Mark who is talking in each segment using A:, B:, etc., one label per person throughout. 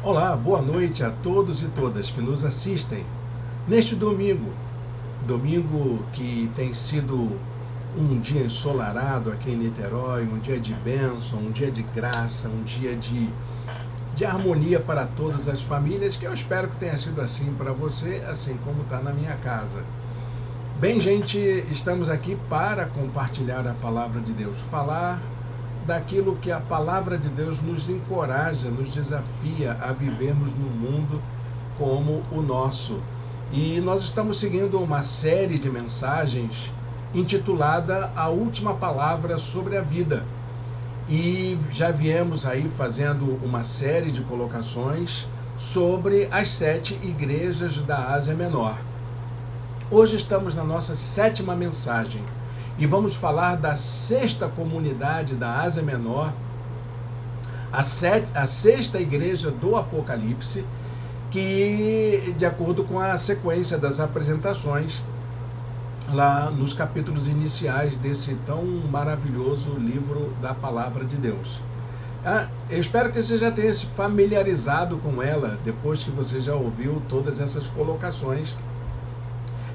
A: Olá, boa noite a todos e todas que nos assistem neste domingo que tem sido um dia ensolarado aqui em Niterói, um dia de bênção, um dia de graça, um dia de harmonia para todas as famílias, que eu espero que tenha sido assim para você, assim como está na minha casa. Bem, gente, estamos aqui para compartilhar a palavra de Deus, falar daquilo que a palavra de Deus nos encoraja, nos desafia a vivermos no mundo como o nosso. E nós estamos seguindo uma série de mensagens intitulada A Última Palavra sobre a Vida. E já viemos aí fazendo uma série de colocações sobre as 7 igrejas da Ásia Menor. Hoje estamos na nossa 7ª mensagem e vamos falar da 6ª comunidade da Ásia Menor, a 6ª igreja do Apocalipse, que, de acordo com a sequência das apresentações, lá nos capítulos iniciais desse tão maravilhoso livro da Palavra de Deus. Eu espero que você já tenha se familiarizado com ela, depois que você já ouviu todas essas colocações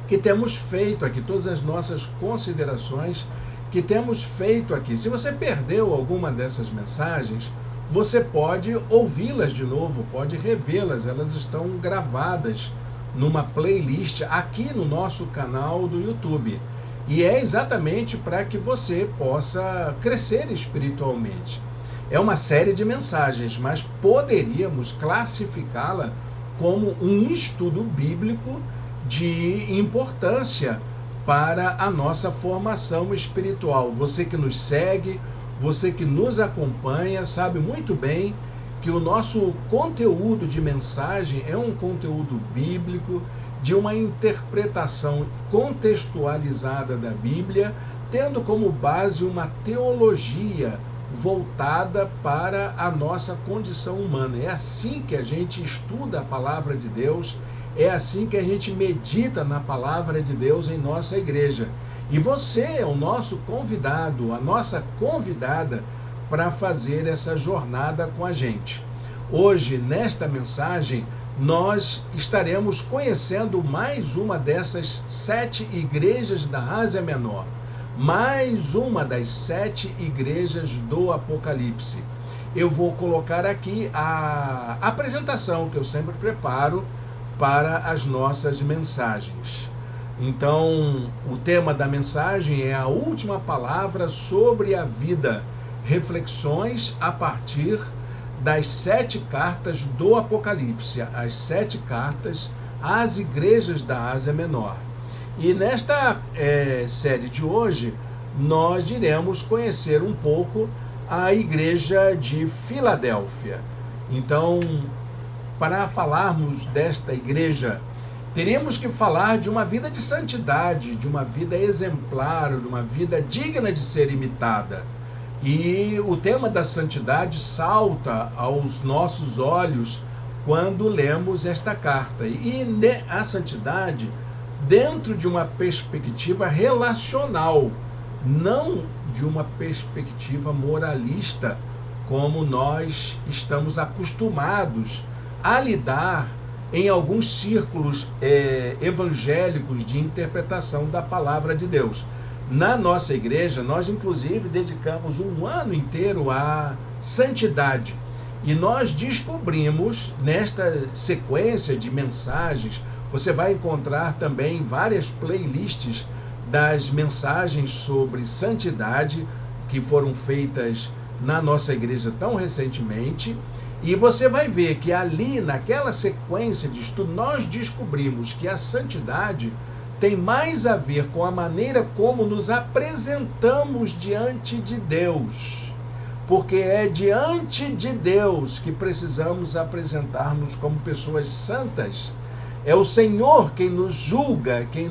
A: que temos feito aqui, todas as nossas considerações que temos feito aqui. Se você perdeu alguma dessas mensagens, você pode ouvi-las de novo, pode revê-las, elas estão gravadas numa playlist aqui no nosso canal do YouTube. E é exatamente para que você possa crescer espiritualmente. É uma série de mensagens, mas poderíamos classificá-la como um estudo bíblico de importância para a nossa formação espiritual. Você que nos segue, você que nos acompanha, sabe muito bem que o nosso conteúdo de mensagem é um conteúdo bíblico, de uma interpretação contextualizada da Bíblia, tendo como base uma teologia voltada para a nossa condição humana. É assim que a gente estuda a palavra de Deus, é assim que a gente medita na palavra de Deus em nossa igreja. E você é o nosso convidado, a nossa convidada para fazer essa jornada com a gente. Hoje, nesta mensagem, nós estaremos conhecendo mais uma dessas 7 igrejas da Ásia Menor, mais uma das 7 igrejas do Apocalipse. Eu vou colocar aqui a apresentação que eu sempre preparo para as nossas mensagens. Então, o tema da mensagem é a última palavra sobre a vida, reflexões a partir das 7 cartas do Apocalipse, as 7 cartas às igrejas da Ásia Menor. E nesta série de hoje, nós iremos conhecer um pouco a igreja de Filadélfia. Então, para falarmos desta igreja, teremos que falar de uma vida de santidade, de uma vida exemplar, de uma vida digna de ser imitada. E o tema da santidade salta aos nossos olhos quando lemos esta carta. E a santidade dentro de uma perspectiva relacional, não de uma perspectiva moralista, como nós estamos acostumados a lidar em alguns círculos evangélicos de interpretação da palavra de Deus. Na nossa igreja, nós inclusive dedicamos um ano inteiro à santidade. E nós descobrimos, nesta sequência de mensagens, você vai encontrar também várias playlists das mensagens sobre santidade que foram feitas na nossa igreja tão recentemente. E você vai ver que ali, naquela sequência de estudo, nós descobrimos que a santidade tem mais a ver com a maneira como nos apresentamos diante de Deus. Porque é diante de Deus que precisamos apresentar-nos como pessoas santas. É o Senhor quem nos julga, que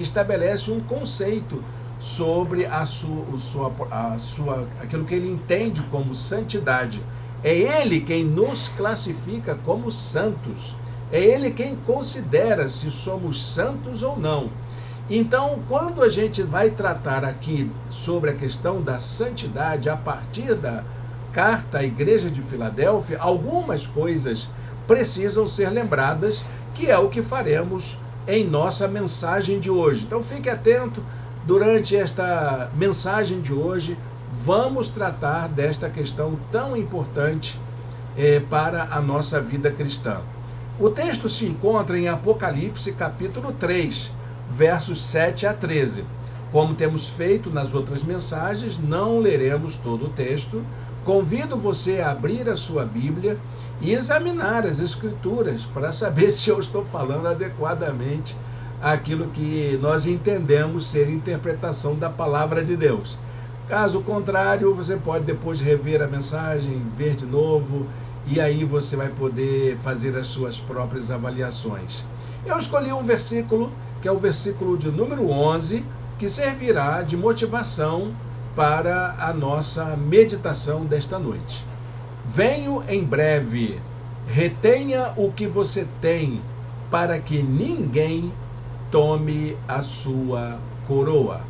A: estabelece um conceito sobre aquilo que Ele entende como santidade. É Ele quem nos classifica como santos. É Ele quem considera se somos santos ou não. Então, quando a gente vai tratar aqui sobre a questão da santidade a partir carta à igreja de Filadélfia, algumas coisas precisam ser lembradas, que é o que faremos em nossa mensagem de hoje. Então fique atento, durante esta mensagem de hoje, vamos tratar desta questão tão importante para a nossa vida cristã. O texto se encontra em Apocalipse capítulo 3, versos 7 a 13. Como temos feito nas outras mensagens, não leremos todo o texto. Convido você a abrir a sua Bíblia e examinar as Escrituras para saber se eu estou falando adequadamente aquilo que nós entendemos ser interpretação da palavra de Deus. Caso contrário, você pode depois rever a mensagem, ver de novo, e aí você vai poder fazer as suas próprias avaliações. Eu escolhi um versículo, que é o versículo de número 11, que servirá de motivação para a nossa meditação desta noite. Venho em breve, retenha o que você tem, para que ninguém tome a sua coroa.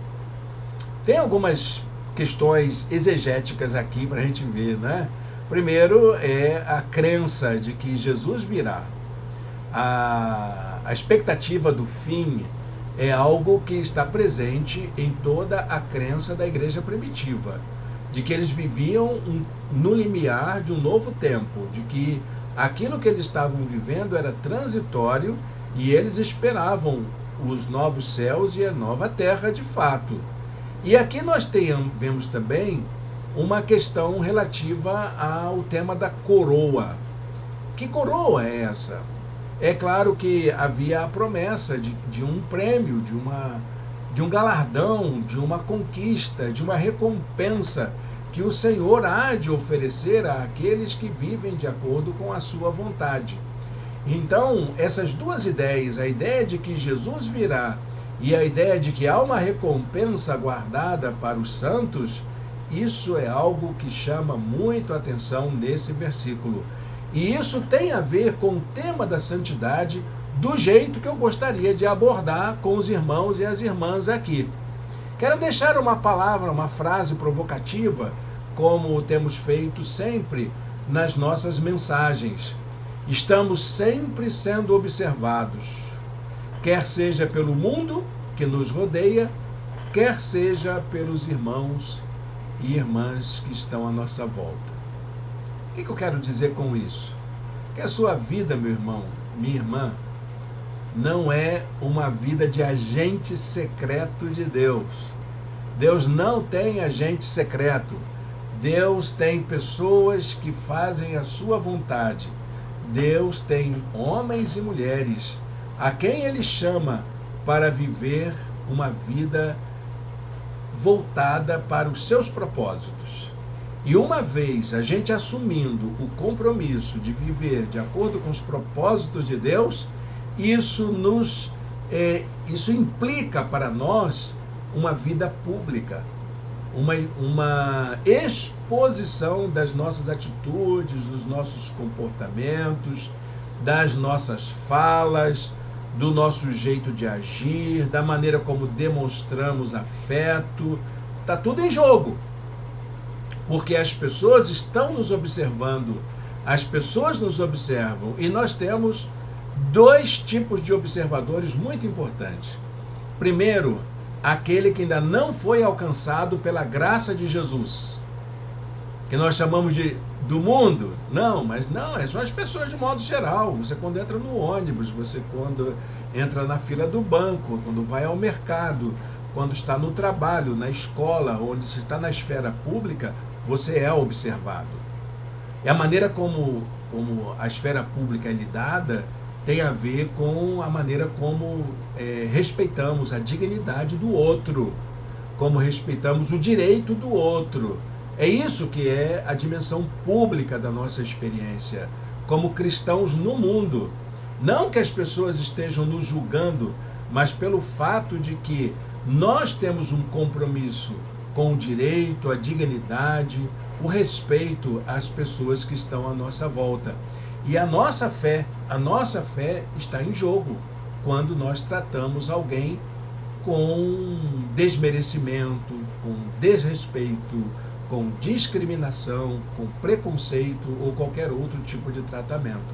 A: Tem algumas questões exegéticas aqui para a gente ver, né? Primeiro é a crença de que Jesus virá. A expectativa do fim é algo que está presente em toda a crença da igreja primitiva, de que eles viviam no limiar de um novo tempo, de que aquilo que eles estavam vivendo era transitório e eles esperavam os novos céus e a nova terra de fato. E aqui nós vemos também uma questão relativa ao tema da coroa. Que coroa é essa? É claro que havia a promessa de um prêmio, de um galardão, de uma conquista, de uma recompensa que o Senhor há de oferecer àqueles que vivem de acordo com a sua vontade. Então, essas duas ideias, a ideia de que Jesus virá e a ideia de que há uma recompensa guardada para os santos, isso é algo que chama muito a atenção nesse versículo. E isso tem a ver com o tema da santidade, do jeito que eu gostaria de abordar com os irmãos e as irmãs aqui. Quero deixar uma palavra, uma frase provocativa, como temos feito sempre nas nossas mensagens. Estamos sempre sendo observados, quer seja pelo mundo que nos rodeia, quer seja pelos irmãos e irmãs que estão à nossa volta. O que eu quero dizer com isso? Que a sua vida, meu irmão, minha irmã, não é uma vida de agente secreto de Deus. Deus não tem agente secreto. Deus tem pessoas que fazem a sua vontade. Deus tem homens e mulheres a quem Ele chama para viver uma vida voltada para os seus propósitos. E uma vez a gente assumindo o compromisso de viver de acordo com os propósitos de Deus, isso implica para nós uma vida pública, uma exposição das nossas atitudes, dos nossos comportamentos, das nossas falas, do nosso jeito de agir, da maneira como demonstramos afeto. Está tudo em jogo, porque as pessoas estão nos observando, as pessoas nos observam, e nós temos dois tipos de observadores muito importantes. Primeiro, aquele que ainda não foi alcançado pela graça de Jesus, que nós chamamos do mundo. Não, mas não, são as pessoas de modo geral. Você quando entra no ônibus, você quando entra na fila do banco, quando vai ao mercado, quando está no trabalho, na escola, onde se está na esfera pública, você é observado. E a maneira como a esfera pública é lidada tem a ver com a maneira como respeitamos a dignidade do outro, como respeitamos o direito do outro. É isso que é a dimensão pública da nossa experiência como cristãos no mundo. Não que as pessoas estejam nos julgando, mas pelo fato de que nós temos um compromisso com o direito, a dignidade, o respeito às pessoas que estão à nossa volta. E a nossa fé está em jogo quando nós tratamos alguém com desmerecimento, com desrespeito, com discriminação, com preconceito ou qualquer outro tipo de tratamento.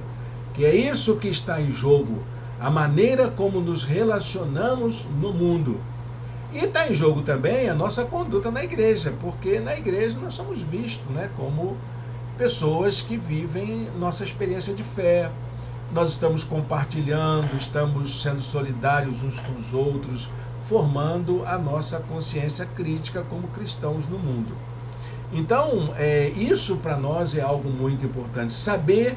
A: Que é isso que está em jogo, a maneira como nos relacionamos no mundo. E está em jogo também a nossa conduta na igreja, porque na igreja nós somos vistos, né, como pessoas que vivem nossa experiência de fé. Nós estamos compartilhando, estamos sendo solidários uns com os outros, formando a nossa consciência crítica como cristãos no mundo. Então, isso para nós é algo muito importante, saber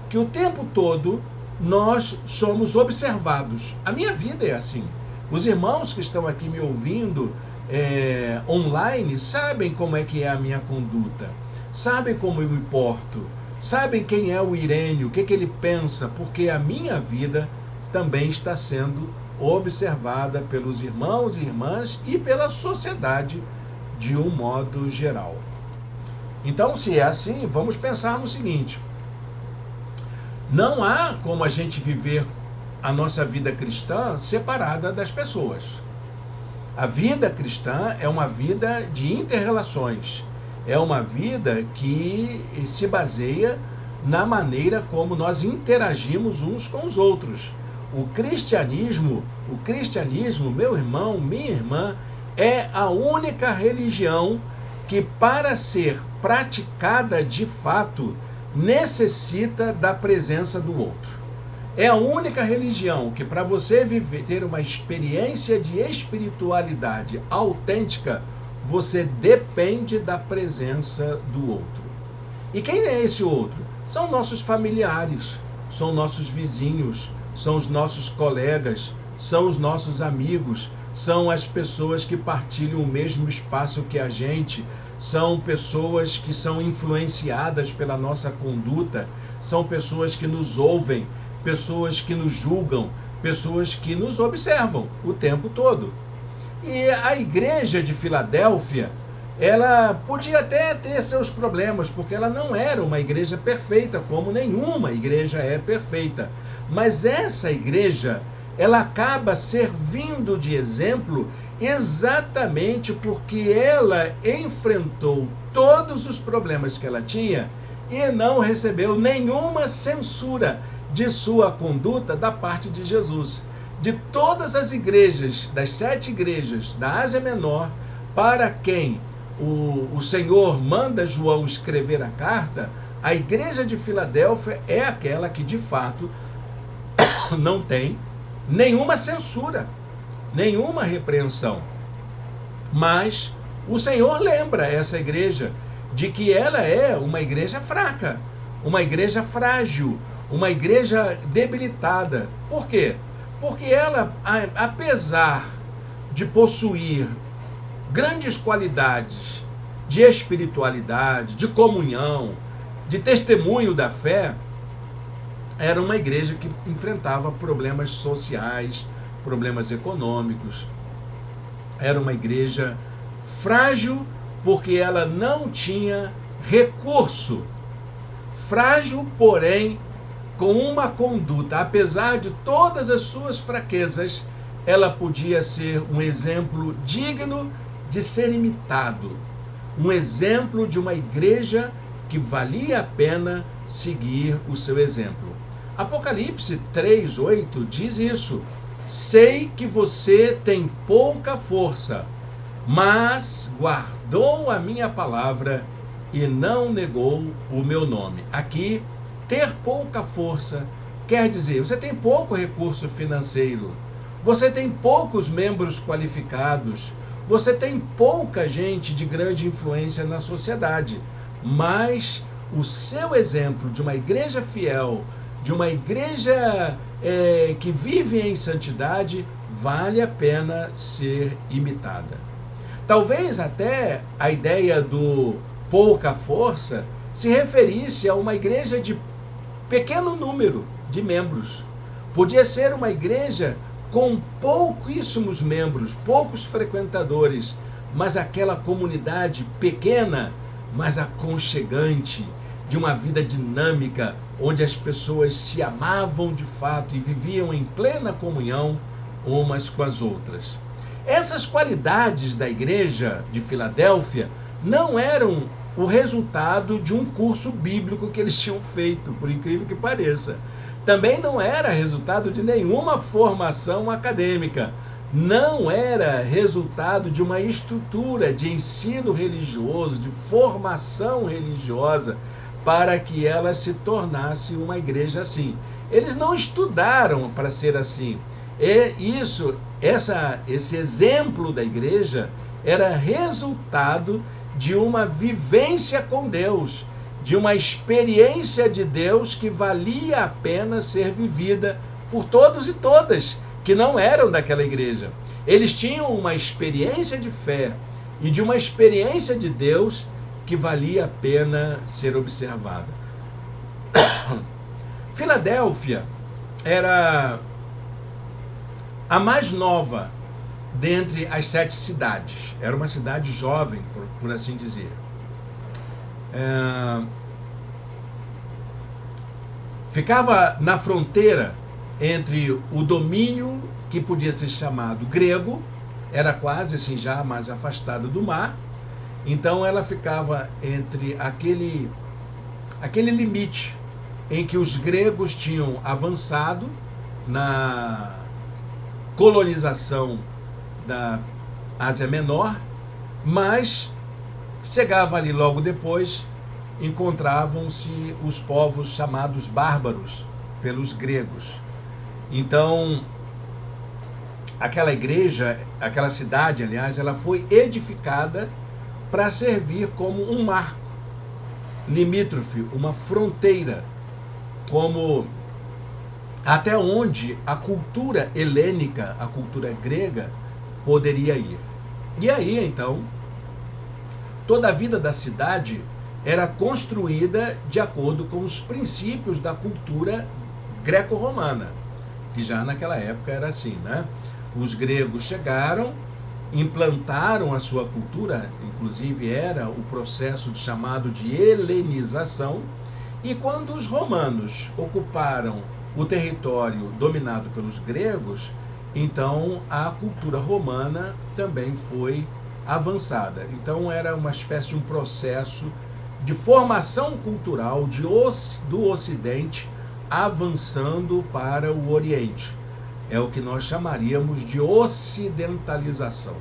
A: que o tempo todo nós somos observados. A minha vida é assim. Os irmãos que estão aqui me ouvindo online sabem como é que é a minha conduta, sabem como eu me porto, sabem quem é o Irênio, o que ele pensa, porque a minha vida também está sendo observada pelos irmãos e irmãs e pela sociedade de um modo geral. Então, se é assim, vamos pensar no seguinte: não há como a gente viver a nossa vida cristã separada das pessoas. A vida cristã é uma vida de inter-relações, é uma vida que se baseia na maneira como nós interagimos uns com os outros. O cristianismo, meu irmão, minha irmã, é a única religião que, para ser praticada de fato, necessita da presença do outro. É a única religião que, para você ter uma experiência de espiritualidade autêntica, você depende da presença do outro. E quem é esse outro? São nossos familiares, são nossos vizinhos, são os nossos colegas, são os nossos amigos, são as pessoas que partilham o mesmo espaço que a gente, são pessoas que são influenciadas pela nossa conduta, são pessoas que nos ouvem, pessoas que nos julgam, pessoas que nos observam o tempo todo. E a igreja de Filadélfia, ela podia até ter seus problemas, porque ela não era uma igreja perfeita, como nenhuma igreja é perfeita. Mas essa igreja, ela acaba servindo de exemplo exatamente porque ela enfrentou todos os problemas que ela tinha e não recebeu nenhuma censura de sua conduta da parte de Jesus. De todas as igrejas, das 7 igrejas da Ásia Menor, para quem o Senhor manda João escrever a carta, a igreja de Filadélfia é aquela que de fato não tem nenhuma censura, nenhuma repreensão. Mas o Senhor lembra essa igreja de que ela é uma igreja fraca, uma igreja frágil, uma igreja debilitada. Por quê? Porque ela, apesar de possuir grandes qualidades de espiritualidade, de comunhão, de testemunho da fé, era uma igreja que enfrentava problemas sociais, problemas econômicos. Era uma igreja frágil porque ela não tinha recurso. Frágil, porém, com uma conduta, apesar de todas as suas fraquezas, ela podia ser um exemplo digno de ser imitado. Um exemplo de uma igreja que valia a pena seguir o seu exemplo. Apocalipse 3:8 diz isso: sei que você tem pouca força, mas guardou a minha palavra e não negou o meu nome. Aqui, ter pouca força quer dizer, você tem pouco recurso financeiro, você tem poucos membros qualificados, você tem pouca gente de grande influência na sociedade, mas o seu exemplo de uma igreja fiel, de uma igreja que vive em santidade, vale a pena ser imitada. Talvez até a ideia do pouca força se referisse a uma igreja de pequeno número de membros. Podia ser uma igreja com pouquíssimos membros, poucos frequentadores, mas aquela comunidade pequena, mas aconchegante, de uma vida dinâmica, onde as pessoas se amavam de fato e viviam em plena comunhão umas com as outras. Essas qualidades da igreja de Filadélfia não eram o resultado de um curso bíblico que eles tinham feito, por incrível que pareça. Também não era resultado de nenhuma formação acadêmica. Não era resultado de uma estrutura de ensino religioso, de formação religiosa, para que ela se tornasse uma igreja assim. Eles não estudaram para ser assim. Esse exemplo da igreja era resultado de uma vivência com Deus, de uma experiência de Deus que valia a pena ser vivida por todos e todas que não eram daquela igreja. Eles tinham uma experiência de fé e de uma experiência de Deus que valia a pena ser observada. Filadélfia era a mais nova dentre as 7 cidades. Era uma cidade jovem, por assim dizer. Ficava na fronteira entre o domínio que podia ser chamado grego, era quase assim já mais afastada do mar, então ela ficava entre aquele limite em que os gregos tinham avançado na colonização da Ásia Menor, mas chegava ali logo depois, encontravam-se os povos chamados bárbaros pelos gregos. Então, aquela igreja, aquela cidade, aliás, ela foi edificada para servir como um marco limítrofe, uma fronteira, como até onde a cultura helênica, a cultura grega, poderia ir. E aí, então, toda a vida da cidade era construída de acordo com os princípios da cultura greco-romana, que já naquela época era assim, né? Os gregos chegaram, implantaram a sua cultura, inclusive era o processo chamado de helenização, e quando os romanos ocuparam o território dominado pelos gregos, então a cultura romana também foi avançada. Então era uma espécie de um processo de formação cultural do Ocidente avançando para o Oriente. É o que nós chamaríamos de ocidentalização.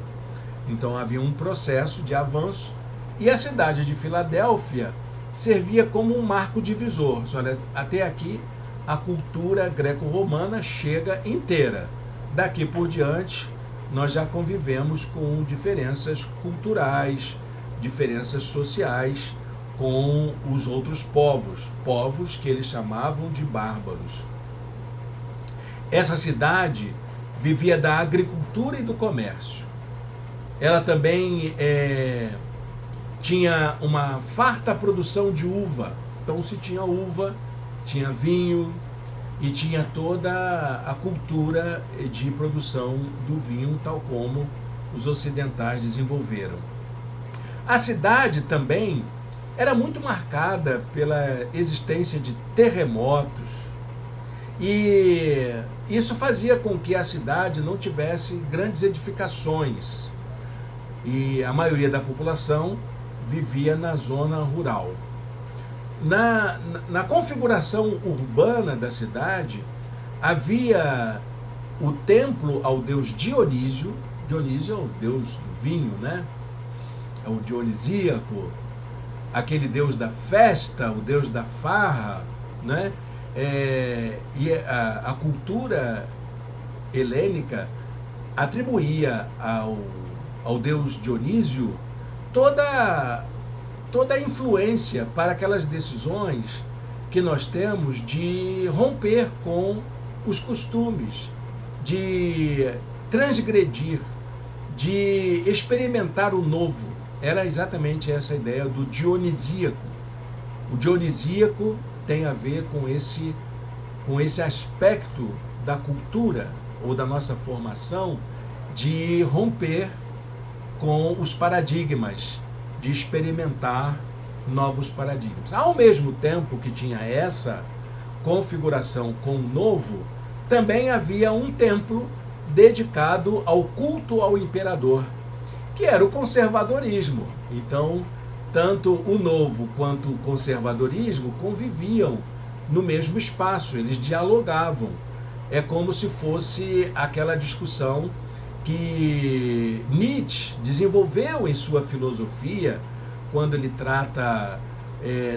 A: Então havia um processo de avanço e a cidade de Filadélfia servia como um marco divisor. Olha, até aqui a cultura greco-romana chega inteira. Daqui por diante nós já convivemos com diferenças culturais, diferenças sociais com os outros povos que eles chamavam de bárbaros. Essa cidade vivia da agricultura e do comércio. Ela também tinha uma farta produção de uva. Então, se tinha uva, tinha vinho e tinha toda a cultura de produção do vinho, tal como os ocidentais desenvolveram. A cidade também era muito marcada pela existência de terremotos, e isso fazia com que a cidade não tivesse grandes edificações, e a maioria da população vivia na zona rural. Na configuração urbana da cidade, havia o templo ao deus Dionísio. Dionísio é o deus do vinho, né? É o dionisíaco, aquele deus da festa, o deus da farra, né? E a cultura helênica atribuía ao deus Dionísio toda a influência para aquelas decisões que nós temos de romper com os costumes, de transgredir, de experimentar o novo. Era exatamente essa ideia do dionisíaco. O dionisíaco tem a ver com esse aspecto da cultura ou da nossa formação de romper com os paradigmas, de experimentar novos paradigmas. Ao mesmo tempo que tinha essa configuração com o novo, também havia um templo dedicado ao culto ao imperador, que era o conservadorismo. Então, tanto o novo quanto o conservadorismo conviviam no mesmo espaço, eles dialogavam. É como se fosse aquela discussão que Nietzsche desenvolveu em sua filosofia, quando ele trata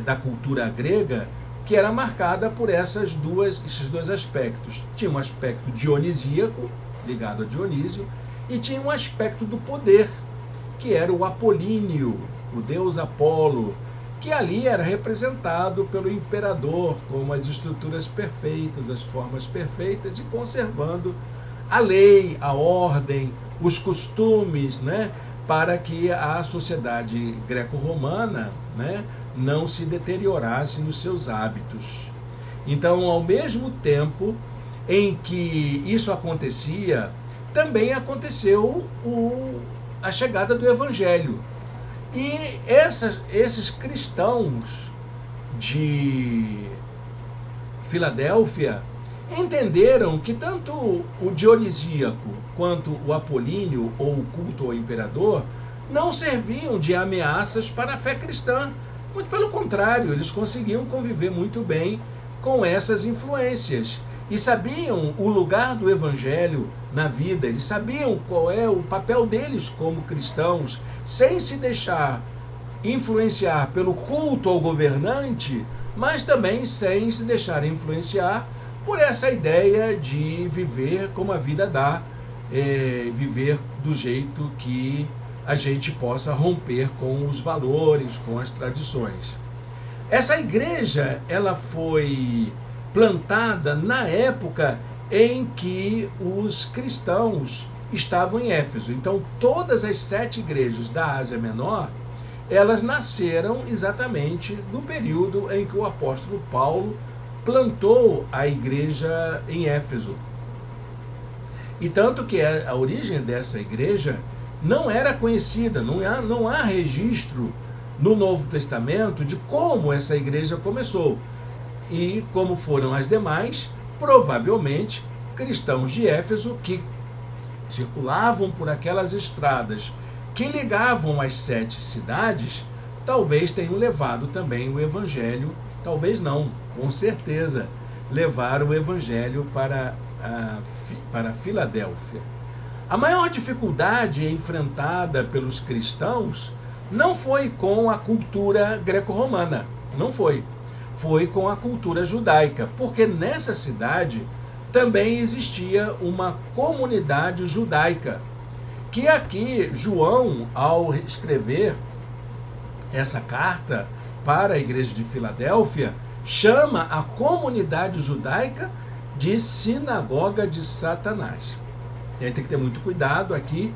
A: da cultura grega, que era marcada por esses dois aspectos. Tinha um aspecto dionisíaco, ligado a Dionísio, e tinha um aspecto do poder, que era o Apolíneo, o deus Apolo, que ali era representado pelo imperador, com as estruturas perfeitas, as formas perfeitas, e conservando a lei, a ordem, os costumes, né, para que a sociedade greco-romana, né, não se deteriorasse nos seus hábitos. Então, ao mesmo tempo em que isso acontecia, também aconteceu a chegada do Evangelho. E esses cristãos de Filadélfia entenderam que tanto o dionisíaco quanto o apolíneo, ou o culto ao imperador, não serviam de ameaças para a fé cristã. Muito pelo contrário, eles conseguiam conviver muito bem com essas influências. E sabiam o lugar do evangelho na vida, eles sabiam qual é o papel deles como cristãos, sem se deixar influenciar pelo culto ao governante, mas também sem se deixar influenciar por essa ideia de viver como a vida dá, viver do jeito que a gente possa romper com os valores, com as tradições. Essa igreja, ela foi plantada na época em que os cristãos estavam em Éfeso. Então, todas as 7 igrejas da Ásia Menor, elas nasceram exatamente no período em que o apóstolo Paulo plantou a igreja em Éfeso. E tanto que a origem dessa igreja não era conhecida, não há registro no Novo Testamento de como essa igreja começou. E como foram as demais, provavelmente cristãos de Éfeso que circulavam por aquelas estradas que ligavam as 7 cidades, talvez tenham levado também o evangelho, talvez não, com certeza, levaram o evangelho para Filadélfia. A maior dificuldade enfrentada pelos cristãos não foi com a cultura greco-romana, não foi. Foi com a cultura judaica, porque nessa cidade também existia uma comunidade judaica, que aqui João, ao escrever essa carta para a igreja de Filadélfia, chama a comunidade judaica de sinagoga de Satanás. E a gente tem que ter muito cuidado aqui,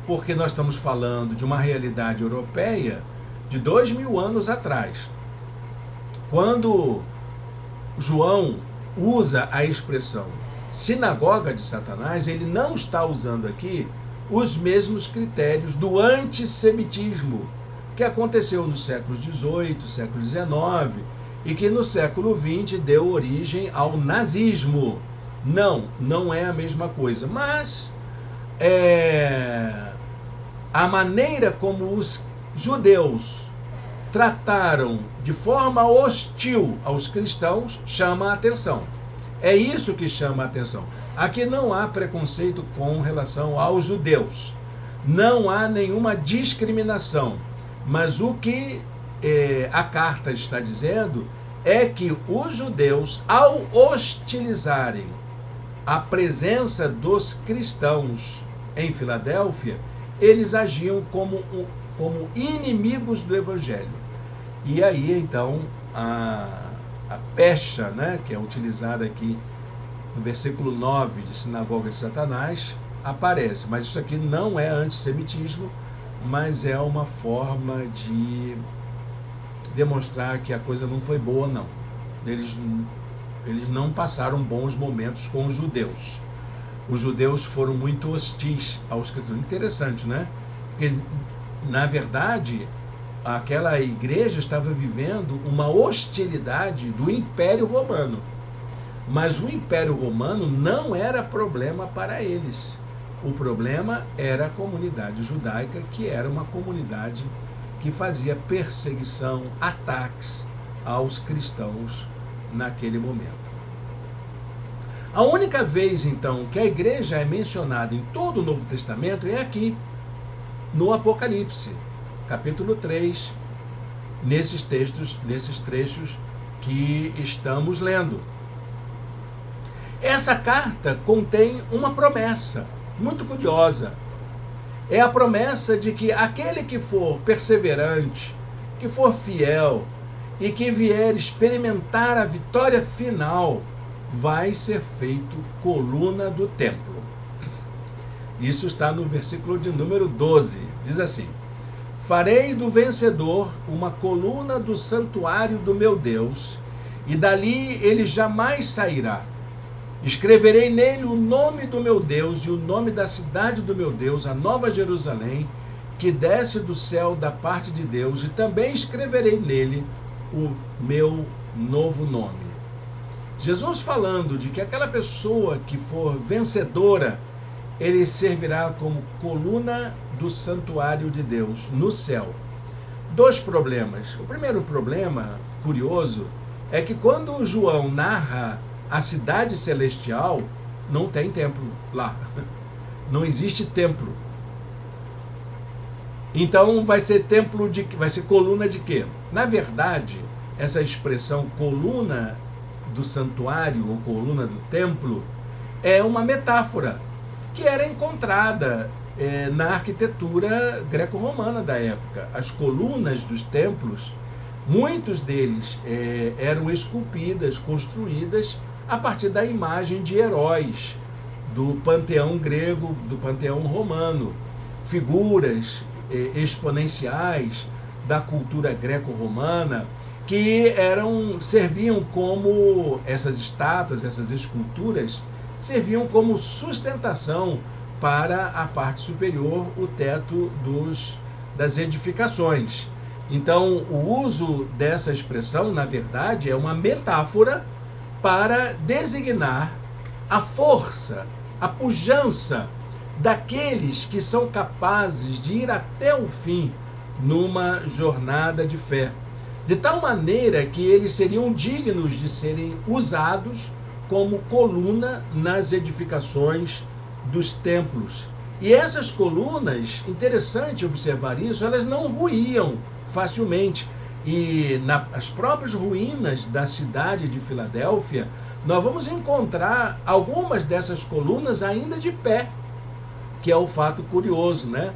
A: porque nós estamos falando de uma realidade europeia de 2000 anos atrás. Quando João usa a expressão sinagoga de Satanás, ele não está usando aqui os mesmos critérios do antissemitismo que aconteceu nos séculos XVIII, século XIX e que no século XX deu origem ao nazismo. Não é a mesma coisa, mas a maneira como os judeus trataram de forma hostil aos cristãos chama a atenção. É isso que chama a atenção. Aqui não há preconceito com relação aos judeus. Não há nenhuma discriminação. Mas o que a carta está dizendo é que os judeus, ao hostilizarem a presença dos cristãos em Filadélfia, eles agiam como inimigos do evangelho. E aí, então, a pecha, né, que é utilizada aqui no versículo 9 de Sinagoga de Satanás, aparece. Mas isso aqui não é antissemitismo, mas é uma forma de demonstrar que a coisa não foi boa, não. Eles não passaram bons momentos com os judeus. Os judeus foram muito hostis aos cristãos. Interessante, né? Porque, na verdade, aquela igreja estava vivendo uma hostilidade do Império Romano. Mas o Império Romano não era problema para eles. O problema era a comunidade judaica, que era uma comunidade que fazia perseguição, ataques aos cristãos naquele momento. A única vez, então, que a igreja é mencionada em todo o Novo Testamento é aqui, no Apocalipse, capítulo 3, nesses trechos que estamos lendo. Essa carta contém uma promessa muito curiosa. É a promessa de que aquele que for perseverante, que for fiel e que vier experimentar a vitória final, vai ser feito coluna do templo. Isso está no versículo de número 12. Diz assim: farei do vencedor uma coluna do santuário do meu Deus, e dali ele jamais sairá. Escreverei nele o nome do meu Deus e o nome da cidade do meu Deus, a Nova Jerusalém, que desce do céu da parte de Deus, e também escreverei nele o meu novo nome. Jesus falando de que aquela pessoa que for vencedora, ele servirá como coluna do santuário de Deus no céu. Dois problemas. O primeiro problema, curioso, é que quando João narra a cidade celestial, não tem templo lá. Não existe templo. Então vai ser coluna de quê? Na verdade, essa expressão coluna do santuário ou coluna do templo é uma metáfora que era encontrada na arquitetura greco-romana da época. As colunas dos templos, muitos deles eram esculpidas, construídas a partir da imagem de heróis do panteão grego, do panteão romano, figuras exponenciais da cultura greco-romana que serviam como, essas estátuas, essas esculturas, serviam como sustentação para a parte superior, o teto das edificações. Então, o uso dessa expressão, na verdade, é uma metáfora para designar a força, a pujança daqueles que são capazes de ir até o fim numa jornada de fé. De tal maneira que eles seriam dignos de serem usados como coluna nas edificações dos templos. E essas colunas, interessante observar isso, elas não ruíam facilmente. E nas próprias ruínas da cidade de Filadélfia, nós vamos encontrar algumas dessas colunas ainda de pé, que é o fato curioso, né?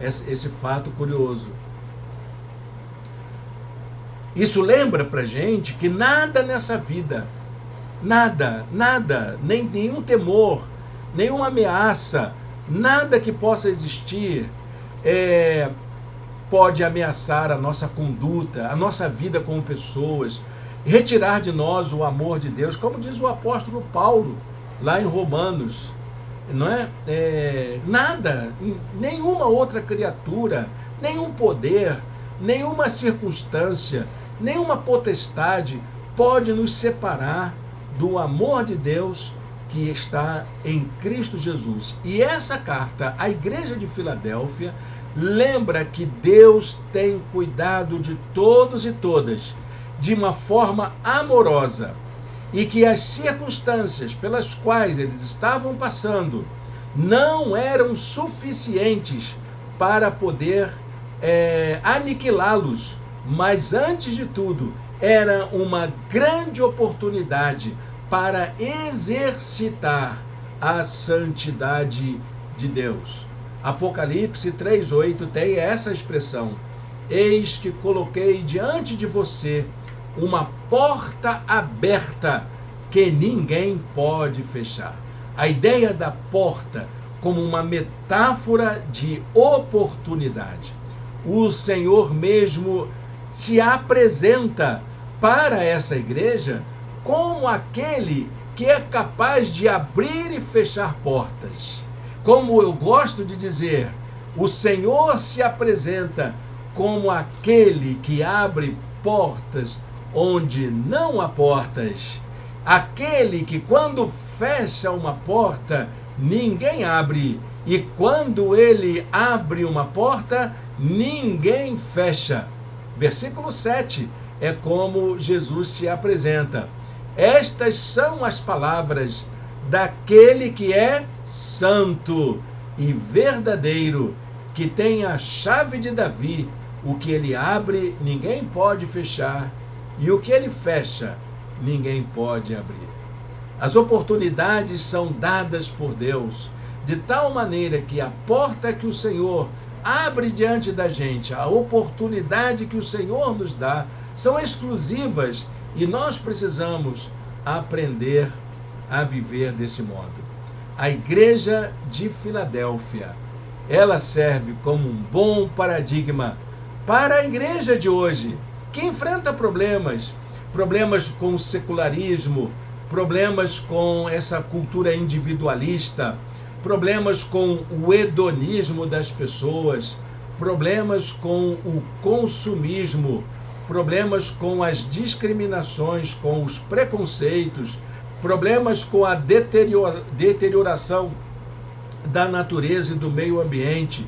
A: Esse fato curioso. Isso lembra pra gente que nada nessa vida, nada, nenhum temor, nenhuma ameaça, nada que possa existir pode ameaçar a nossa conduta, a nossa vida como pessoas, retirar de nós o amor de Deus, como diz o apóstolo Paulo, lá em Romanos, não é? Nada, nenhuma outra criatura, nenhum poder, nenhuma circunstância, nenhuma potestade pode nos separar do amor de Deus que está em Cristo Jesus. E essa carta à igreja de Filadélfia lembra que Deus tem cuidado de todos e todas de uma forma amorosa e que as circunstâncias pelas quais eles estavam passando não eram suficientes para poder aniquilá-los, mas antes de tudo era uma grande oportunidade para exercitar a santidade de Deus. Apocalipse 3:8 tem essa expressão: eis que coloquei diante de você uma porta aberta que ninguém pode fechar. A ideia da porta como uma metáfora de oportunidade. O Senhor mesmo se apresenta para essa igreja como aquele que é capaz de abrir e fechar portas. Como eu gosto de dizer, o Senhor se apresenta como aquele que abre portas onde não há portas. Aquele que, quando fecha uma porta, ninguém abre. E quando ele abre uma porta, ninguém fecha. Versículo 7 é como Jesus se apresenta. Estas são as palavras daquele que é santo e verdadeiro, que tem a chave de Davi. O que ele abre, ninguém pode fechar, e o que ele fecha, ninguém pode abrir. As oportunidades são dadas por Deus, de tal maneira que a porta que o Senhor abre diante da gente, a oportunidade que o Senhor nos dá, são exclusivas, e nós precisamos aprender a viver desse modo. A igreja de Filadélfia, ela serve como um bom paradigma para a igreja de hoje, que enfrenta problemas com o secularismo, problemas com essa cultura individualista, problemas com o hedonismo das pessoas, problemas com o consumismo, problemas com as discriminações, com os preconceitos, problemas com a deterioração da natureza e do meio ambiente,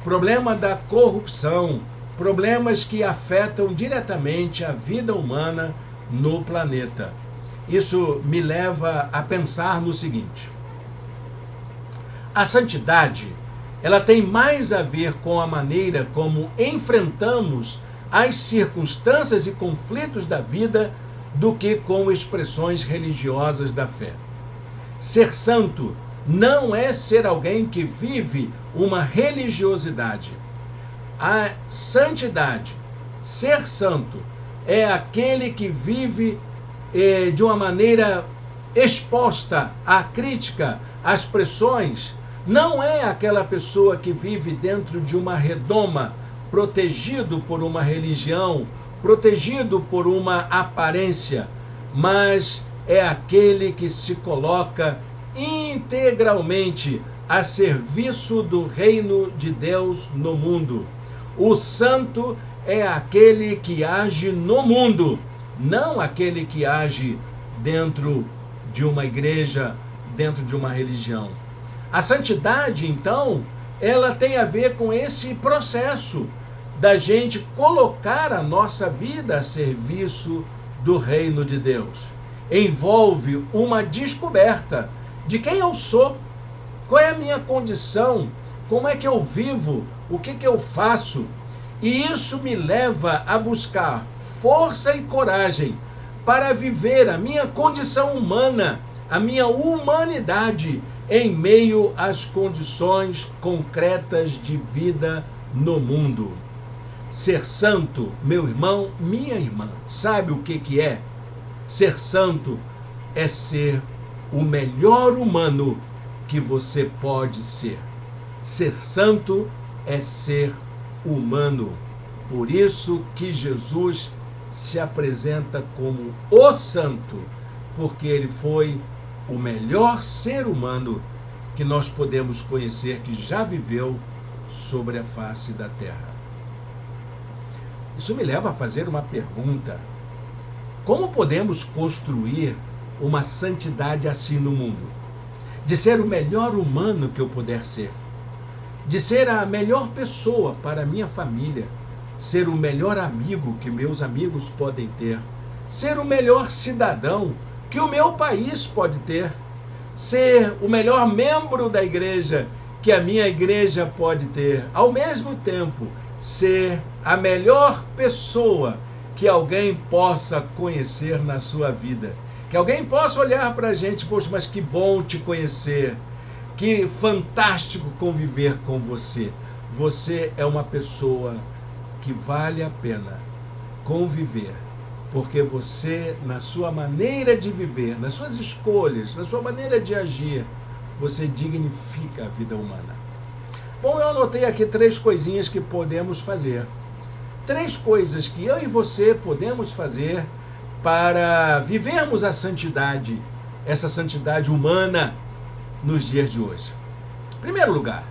A: problema da corrupção, problemas que afetam diretamente a vida humana no planeta. Isso me leva a pensar no seguinte: a santidade, ela tem mais a ver com a maneira como enfrentamos as circunstâncias e conflitos da vida do que com expressões religiosas da fé. Ser santo não é ser alguém que vive uma religiosidade. A santidade, ser santo, é aquele que vive de uma maneira exposta à crítica, às pressões. Não é aquela pessoa que vive dentro de uma redoma, protegido por uma religião, protegido por uma aparência, mas é aquele que se coloca integralmente a serviço do reino de Deus no mundo. O santo é aquele que age no mundo, não aquele que age dentro de uma igreja, dentro de uma religião. A santidade, então, ela tem a ver com esse processo da gente colocar a nossa vida a serviço do reino de Deus. Envolve uma descoberta de quem eu sou, qual é a minha condição, como é que eu vivo, o que eu faço. E isso me leva a buscar força e coragem para viver a minha condição humana, a minha humanidade, em meio às condições concretas de vida no mundo. Ser santo, meu irmão, minha irmã, sabe o que é? Ser santo é ser o melhor humano que você pode ser. Ser santo é ser humano. Por isso que Jesus se apresenta como o santo, porque ele foi o melhor ser humano que nós podemos conhecer, que já viveu sobre a face da terra. Isso me leva a fazer uma pergunta: como podemos construir uma santidade assim no mundo? De ser o melhor humano que eu puder ser, de ser a melhor pessoa para a minha família, ser o melhor amigo que meus amigos podem ter, ser o melhor cidadão que o meu país pode ter, ser o melhor membro da igreja que a minha igreja pode ter, ao mesmo tempo ser a melhor pessoa que alguém possa conhecer na sua vida, que alguém possa olhar para a gente: poxa, mas que bom te conhecer, que fantástico conviver com você. Você é uma pessoa que vale a pena conviver, porque você, na sua maneira de viver, nas suas escolhas, na sua maneira de agir, você dignifica a vida humana. Bom, eu anotei aqui 3 coisinhas que podemos fazer. 3 coisas que eu e você podemos fazer para vivermos a santidade, essa santidade humana nos dias de hoje. Em primeiro lugar,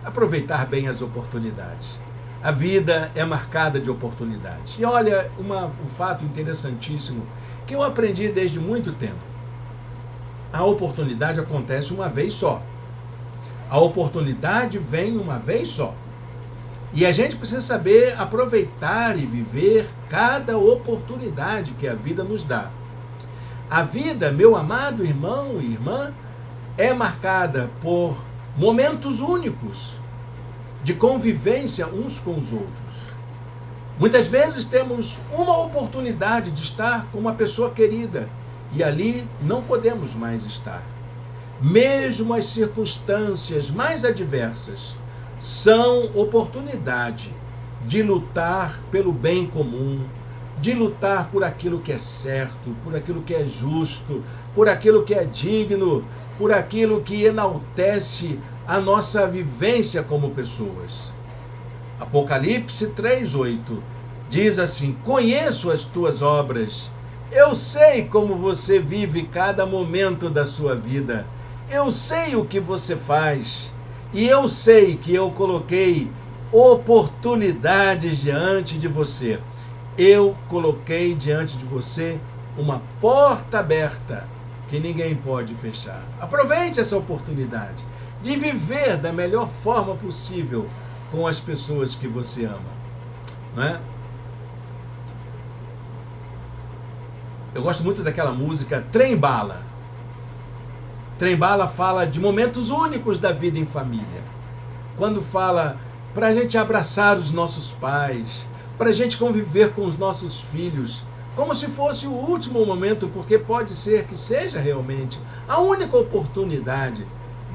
A: aproveitar bem as oportunidades. A vida é marcada de oportunidades. E olha, um fato interessantíssimo que eu aprendi desde muito tempo. A oportunidade acontece uma vez só. A oportunidade vem uma vez só. E a gente precisa saber aproveitar e viver cada oportunidade que a vida nos dá. A vida, meu amado irmão e irmã, é marcada por momentos únicos de convivência uns com os outros. Muitas vezes temos uma oportunidade de estar com uma pessoa querida e ali não podemos mais estar. Mesmo as circunstâncias mais adversas são oportunidade de lutar pelo bem comum, de lutar por aquilo que é certo, por aquilo que é justo, por aquilo que é digno, por aquilo que enaltece a nossa vivência como pessoas. Apocalipse 3:8 diz assim: conheço as tuas obras, eu sei como você vive cada momento da sua vida, eu sei o que você faz, e eu sei que eu coloquei oportunidades diante de você. Eu coloquei diante de você uma porta aberta que ninguém pode fechar. Aproveite essa oportunidade de viver da melhor forma possível com as pessoas que você ama, não é? Eu gosto muito daquela música Trem Bala. Trem Bala fala de momentos únicos da vida em família. Quando fala para a gente abraçar os nossos pais, para a gente conviver com os nossos filhos, como se fosse o último momento, porque pode ser que seja realmente a única oportunidade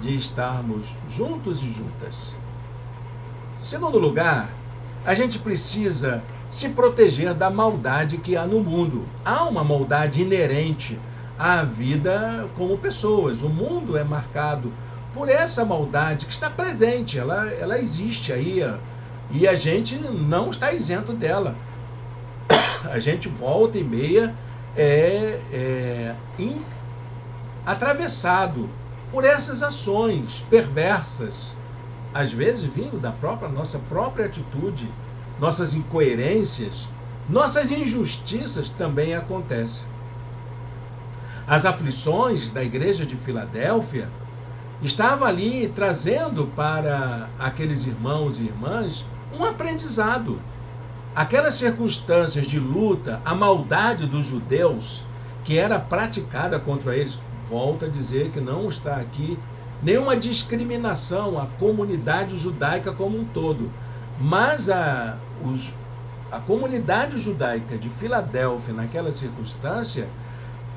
A: de estarmos juntos e juntas. Segundo lugar, a gente precisa se proteger da maldade que há no mundo. Há uma maldade inerente à vida como pessoas. O mundo é marcado por essa maldade que está presente, ela existe aí, e a gente não está isento dela. A gente volta e meia atravessado por essas ações perversas, às vezes vindo da nossa própria atitude, nossas incoerências, nossas injustiças também acontecem. As aflições da igreja de Filadélfia estavam ali trazendo para aqueles irmãos e irmãs um aprendizado. Aquelas circunstâncias de luta, a maldade dos judeus que era praticada contra eles, volto a dizer que não está aqui nenhuma discriminação à comunidade judaica como um todo, mas a comunidade judaica de Filadélfia, naquela circunstância,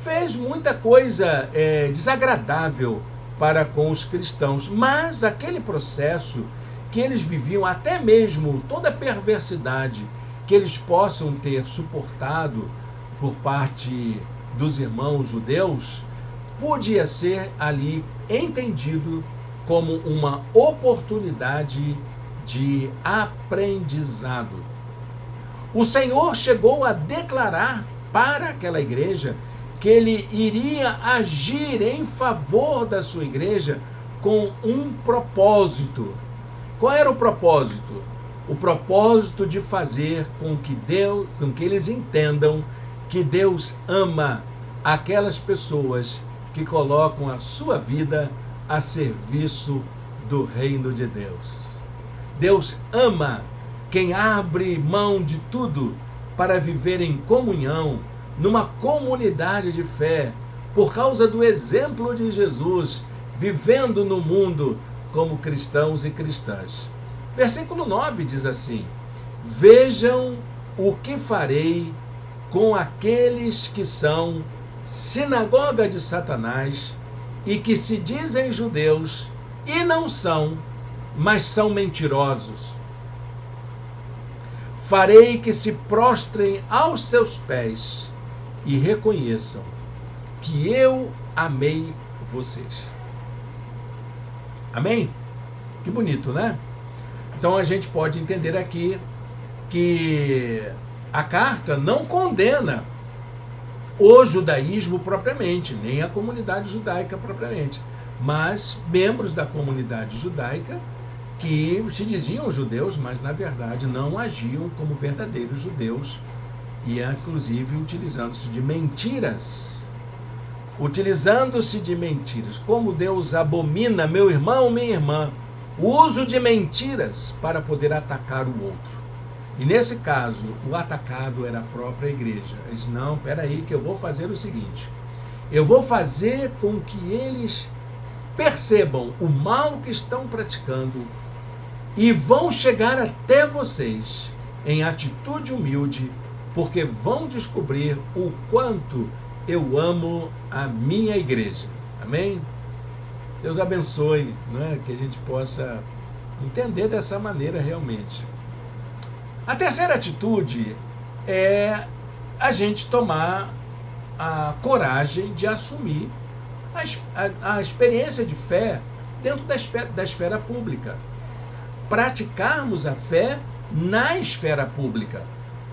A: fez muita coisa desagradável para com os cristãos, mas aquele processo que eles viviam, até mesmo toda a perversidade que eles possam ter suportado por parte dos irmãos judeus, podia ser ali entendido como uma oportunidade de aprendizado. O Senhor chegou a declarar para aquela igreja que ele iria agir em favor da sua igreja com um propósito. Qual era o propósito? O propósito de fazer com que eles entendam que Deus ama aquelas pessoas que colocam a sua vida a serviço do reino de Deus. Deus ama quem abre mão de tudo para viver em comunhão, numa comunidade de fé, por causa do exemplo de Jesus, vivendo no mundo como cristãos e cristãs. Versículo 9 diz assim: vejam o que farei com aqueles que são sinagoga de Satanás e que se dizem judeus e não são, mas são mentirosos. Farei que se prostrem aos seus pés e reconheçam que eu amei vocês. Amém? Que bonito, né? Então a gente pode entender aqui que a carta não condena o judaísmo propriamente, nem a comunidade judaica propriamente, mas membros da comunidade judaica que se diziam judeus, mas na verdade não agiam como verdadeiros judeus, e inclusive utilizando-se de mentiras. Como Deus abomina, meu irmão, minha irmã, o uso de mentiras para poder atacar o outro. E nesse caso, o atacado era a própria igreja. Eles disse, não, peraí, que eu vou fazer o seguinte, eu vou fazer com que eles percebam o mal que estão praticando e vão chegar até vocês em atitude humilde, porque vão descobrir o quanto eu amo a minha igreja. Amém? Deus abençoe, né? Que a gente possa entender dessa maneira realmente. A terceira atitude é a gente tomar a coragem de assumir a experiência de fé dentro da esfera pública. Praticarmos a fé na esfera pública,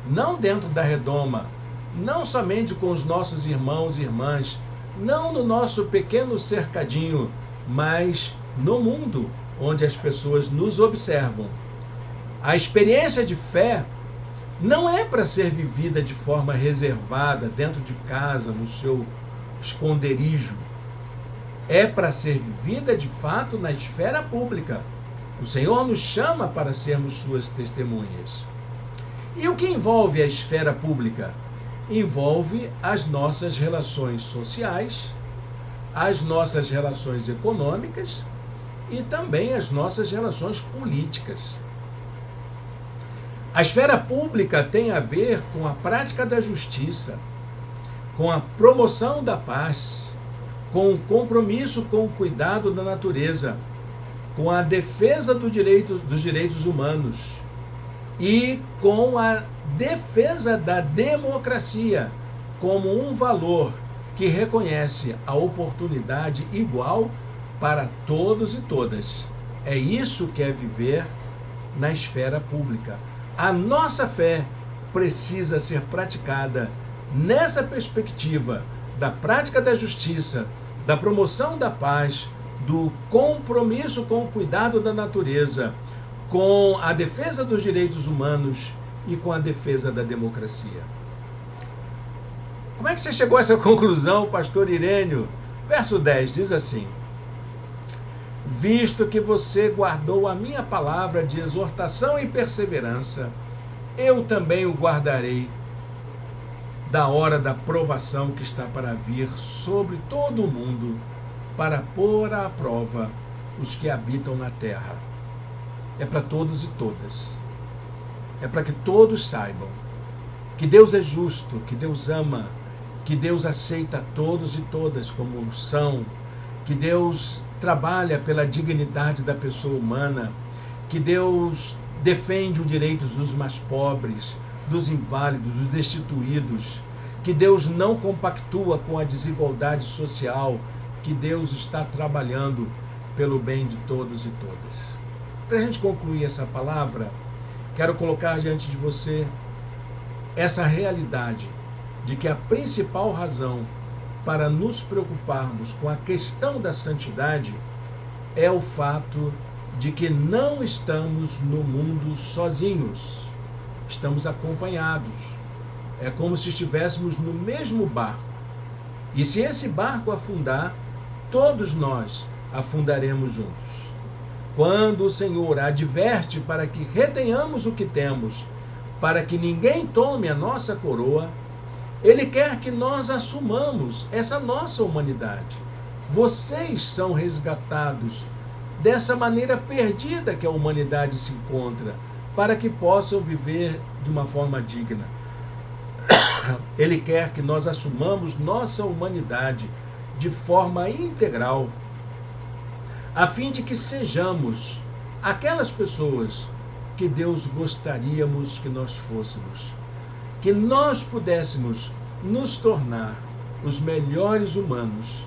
A: não dentro da redoma, não somente com os nossos irmãos e irmãs, não no nosso pequeno cercadinho, mas no mundo onde as pessoas nos observam. A experiência de fé não é para ser vivida de forma reservada, dentro de casa, no seu esconderijo. É para ser vivida de fato na esfera pública. O Senhor nos chama para sermos suas testemunhas. E o que envolve a esfera pública? Envolve as nossas relações sociais, as nossas relações econômicas e também as nossas relações políticas. A esfera pública tem a ver com a prática da justiça, com a promoção da paz, com o compromisso com o cuidado da natureza, com a defesa dos direitos humanos e com a defesa da democracia como um valor que reconhece a oportunidade igual para todos e todas. É isso que é viver na esfera pública. A nossa fé precisa ser praticada nessa perspectiva da prática da justiça, da promoção da paz, do compromisso com o cuidado da natureza, com a defesa dos direitos humanos e com a defesa da democracia. Como é que você chegou a essa conclusão, pastor Irênio? Verso 10 diz assim: visto que você guardou a minha palavra de exortação e perseverança, eu também o guardarei da hora da provação que está para vir sobre todo o mundo, para pôr à prova os que habitam na terra. É para todos e todas. É para que todos saibam que Deus é justo, que Deus ama, que Deus aceita todos e todas como são, que Deus trabalha pela dignidade da pessoa humana, que Deus defende os direitos dos mais pobres, dos inválidos, dos destituídos, que Deus não compactua com a desigualdade social, que Deus está trabalhando pelo bem de todos e todas. Para a gente concluir essa palavra, quero colocar diante de você essa realidade de que a principal razão para nos preocuparmos com a questão da santidade é o fato de que não estamos no mundo sozinhos, estamos acompanhados. É como se estivéssemos no mesmo barco. E se esse barco afundar, todos nós afundaremos juntos. Quando o Senhor adverte para que retenhamos o que temos, para que ninguém tome a nossa coroa, Ele quer que nós assumamos essa nossa humanidade. Vocês são resgatados dessa maneira perdida que a humanidade se encontra, para que possam viver de uma forma digna. Ele quer que nós assumamos nossa humanidade de forma integral, a fim de que sejamos aquelas pessoas que Deus gostaríamos que nós fôssemos, que nós pudéssemos nos tornar os melhores humanos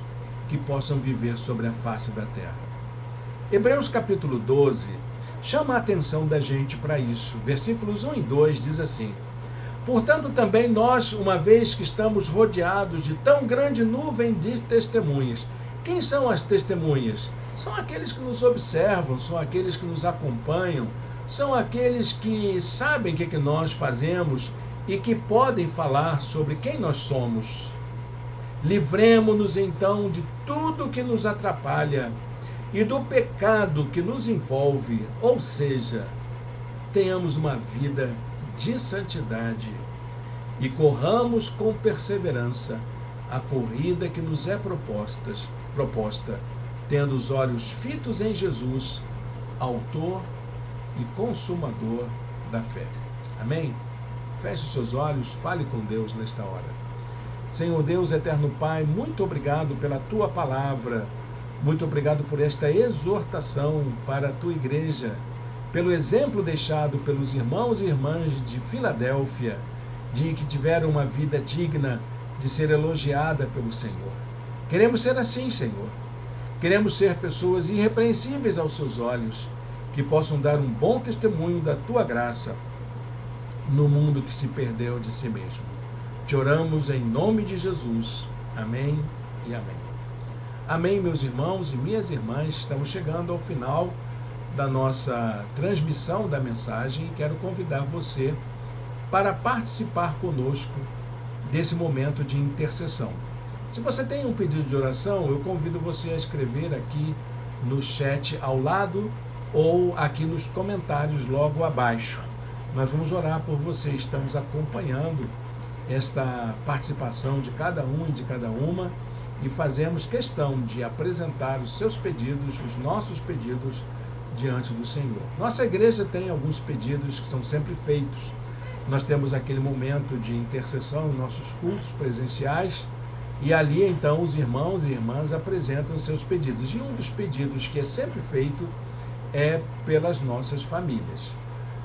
A: que possam viver sobre a face da terra. Hebreus capítulo 12 chama a atenção da gente para isso. Versículos 1 e 2 diz assim: portanto também nós, uma vez que estamos rodeados de tão grande nuvem de testemunhas. Quem são as testemunhas? São aqueles que nos observam, são aqueles que nos acompanham, são aqueles que sabem o que nós fazemos e que podem falar sobre quem nós somos. Livremo-nos então de tudo que nos atrapalha e do pecado que nos envolve, ou seja, tenhamos uma vida de santidade e corramos com perseverança a corrida que nos é proposta, tendo os olhos fitos em Jesus, autor e consumador da fé. Amém? Feche os seus olhos, fale com Deus nesta hora. Senhor Deus, eterno Pai, muito obrigado pela Tua palavra, muito obrigado por esta exortação para a Tua igreja, pelo exemplo deixado pelos irmãos e irmãs de Filadélfia, de que tiveram uma vida digna de ser elogiada pelo Senhor. Queremos ser assim, Senhor. Queremos ser pessoas irrepreensíveis aos Seus olhos, que possam dar um bom testemunho da Tua graça no mundo que se perdeu de si mesmo. Te oramos em nome de Jesus. Amém e amém. Amém, meus irmãos e minhas irmãs. Estamos chegando ao final da nossa transmissão da mensagem e quero convidar você para participar conosco desse momento de intercessão. Se você tem um pedido de oração, eu convido você a escrever aqui no chat ao lado ou aqui nos comentários logo abaixo. Nós vamos orar por você, estamos acompanhando esta participação de cada um e de cada uma e fazemos questão de apresentar os seus pedidos, os nossos pedidos diante do Senhor. Nossa igreja tem alguns pedidos que são sempre feitos. Nós temos aquele momento de intercessão em nossos cultos presenciais e ali então os irmãos e irmãs apresentam seus pedidos. E um dos pedidos que é sempre feito é pelas nossas famílias.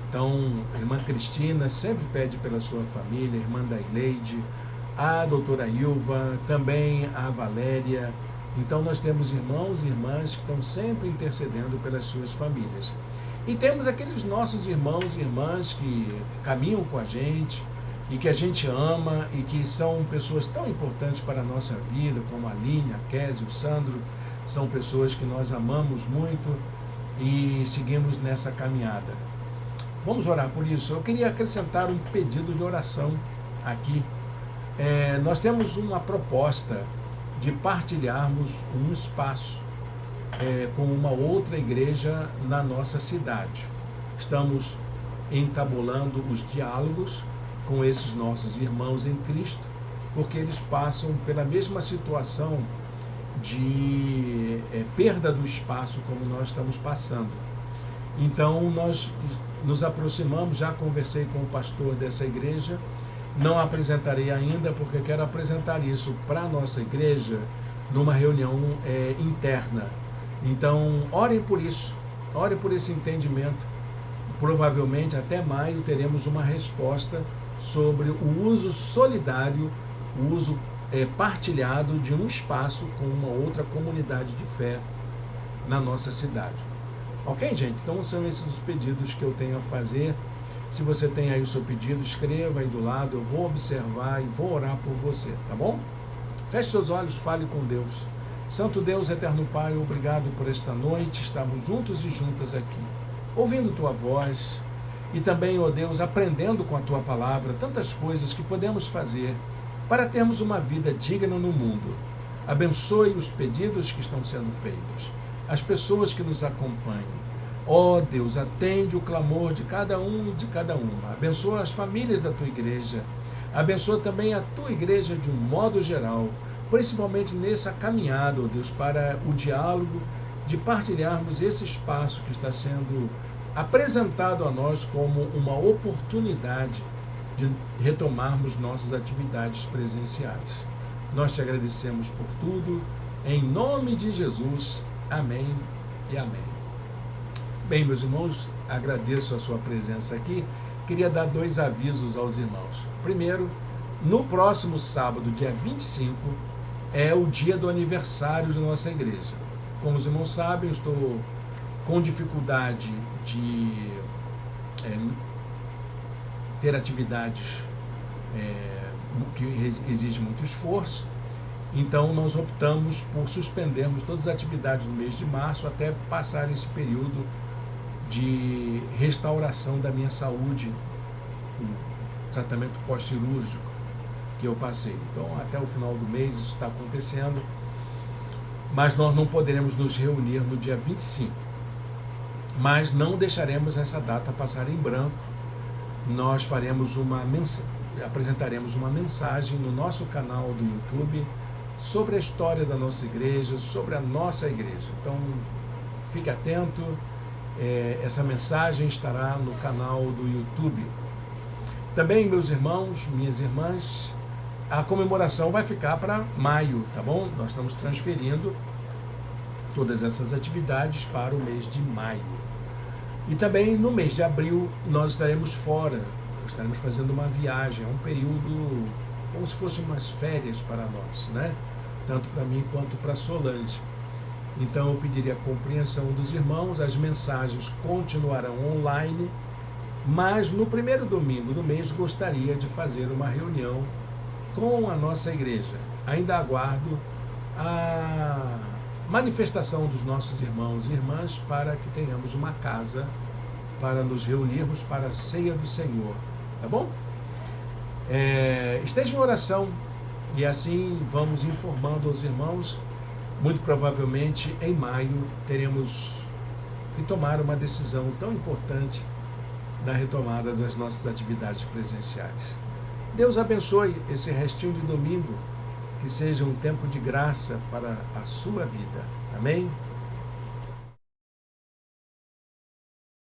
A: Então, a irmã Cristina sempre pede pela sua família, a irmã Daileide, a doutora Ilva, também a Valéria. Então, nós temos irmãos e irmãs que estão sempre intercedendo pelas suas famílias. E temos aqueles nossos irmãos e irmãs que caminham com a gente e que a gente ama e que são pessoas tão importantes para a nossa vida, como a Aline, a Kézia, o Sandro. São pessoas que nós amamos muito e seguimos nessa caminhada. Vamos orar por isso. Eu queria acrescentar um pedido de oração aqui. Nós temos uma proposta de partilharmos um espaço com uma outra igreja na nossa cidade. Estamos entabulando os diálogos com esses nossos irmãos em Cristo, porque eles passam pela mesma situação de perda do espaço como nós estamos passando. Então, nós nos aproximamos, já conversei com o pastor dessa igreja, não apresentarei ainda, porque quero apresentar isso para a nossa igreja numa reunião interna. Então, orem por isso, orem por esse entendimento. Provavelmente, até maio, teremos uma resposta sobre o uso solidário, o uso partilhado de um espaço com uma outra comunidade de fé na nossa cidade. Ok, gente? Então são esses os pedidos que eu tenho a fazer. Se você tem aí o seu pedido, escreva aí do lado, eu vou observar e vou orar por você, tá bom? Feche seus olhos, fale com Deus. Santo Deus, eterno Pai, obrigado por esta noite, estamos juntos e juntas aqui, ouvindo Tua voz e também, ó Deus, aprendendo com a Tua palavra tantas coisas que podemos fazer para termos uma vida digna no mundo. Abençoe os pedidos que estão sendo feitos, as pessoas que nos acompanham. Ó Deus, atende o clamor de cada um e de cada uma. Abençoa as famílias da Tua igreja. Abençoa também a Tua igreja de um modo geral, principalmente nessa caminhada, ó Deus, para o diálogo, de partilharmos esse espaço que está sendo apresentado a nós como uma oportunidade de retomarmos nossas atividades presenciais. Nós te agradecemos por tudo, em nome de Jesus. Amém e amém. Bem, meus irmãos, agradeço a sua presença aqui. Queria dar 2 avisos aos irmãos. Primeiro, no próximo sábado, dia 25, é o dia do aniversário de nossa igreja. Como os irmãos sabem, eu estou com dificuldade de ter atividades que exigem muito esforço. Então, nós optamos por suspendermos todas as atividades no mês de março até passar esse período de restauração da minha saúde, o tratamento pós-cirúrgico que eu passei. Então, até o final do mês isso está acontecendo. mas nós não poderemos nos reunir no dia 25. Mas não deixaremos essa data passar em branco. Nós apresentaremos uma mensagem no nosso canal do YouTube sobre a história da nossa igreja, sobre a nossa igreja. Então, fique atento, essa mensagem estará no canal do YouTube. Também, meus irmãos, minhas irmãs, a comemoração vai ficar para maio, tá bom? Nós estamos transferindo todas essas atividades para o mês de maio. E também no mês de abril nós estaremos fora, estaremos fazendo uma viagem, um período como se fossem umas férias para nós, né? Tanto para mim quanto para Solange. Então eu pediria a compreensão dos irmãos, as mensagens continuarão online, mas no primeiro domingo do mês gostaria de fazer uma reunião com a nossa igreja. Ainda aguardo a manifestação dos nossos irmãos e irmãs para que tenhamos uma casa para nos reunirmos para a ceia do Senhor, tá bom? Esteja em oração e assim vamos informando aos irmãos. Muito provavelmente em maio teremos que tomar uma decisão tão importante da retomada das nossas atividades presenciais. Deus abençoe esse restinho de domingo, que seja um tempo de graça para a sua vida. Amém?